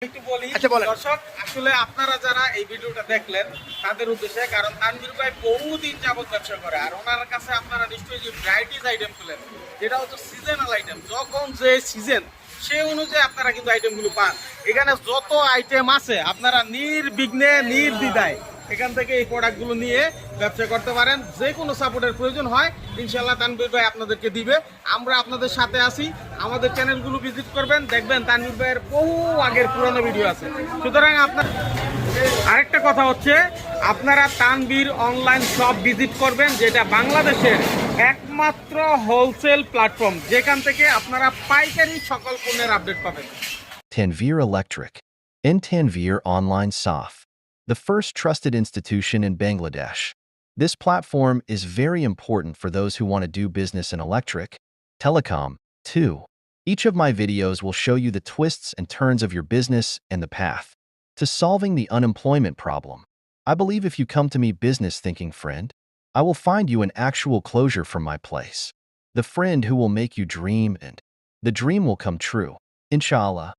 একটু বলি আচ্ছা বলেন। দর্শক, আসলে আপনারা যারা এই ভিডিওটা দেখলেন তাদের উদ্দেশ্যে, কারণ তানভীর ভাই বহুদিন যাবত ব্যবসা করে, আর ওনার কাছে আপনারা নিশ্চয়ই যে ভ্যারাইটিস আইটেম পেলেন, যেটা হচ্ছে সিজনাল আইটেম, যখন যে সিজন সেই অনুযায়ী আপনারা কিন্তু আইটেমগুলো পান। এখানে যত আইটেম আছে আপনারা নির্বিঘ্নে নির্দ্বিধায় এখান থেকে এই প্রোডাক্টগুলো নিয়ে ব্যবসা করতে পারেন। যে কোনো সাপোর্টের প্রয়োজন হয় ইনশাল্লাহ তানভীর ভাই আপনাদেরকে দিবে। আমরা আপনাদের সাথে আছি। আমাদের চ্যানেলগুলো ভিজিট করবেন, দেখবেন তানভীর ভাইয়ের বহু আগের পুরনো ভিডিও আছে। সুতরাং আপনার আরেকটা কথা হচ্ছে, আপনারা তানভীর অনলাইন শপ ভিজিট করবেন, যেটা বাংলাদেশের একমাত্র হোলসেল প্ল্যাটফর্ম, যেখান থেকে আপনারা পাইকারি সকল পণ্যের আপডেট পাবেন। Tanveer Electric. In Tanveer Online SOF, the first trusted institution in Bangladesh. This platform is very important for those who want to do business in electric, telecom, too. Each of my videos will show you the twists and turns of your business and the path to solving the unemployment problem. I believe if you come to me business thinking friend, I will find you an actual closure from my place. The friend who will make you dream and the dream will come true. Inshallah.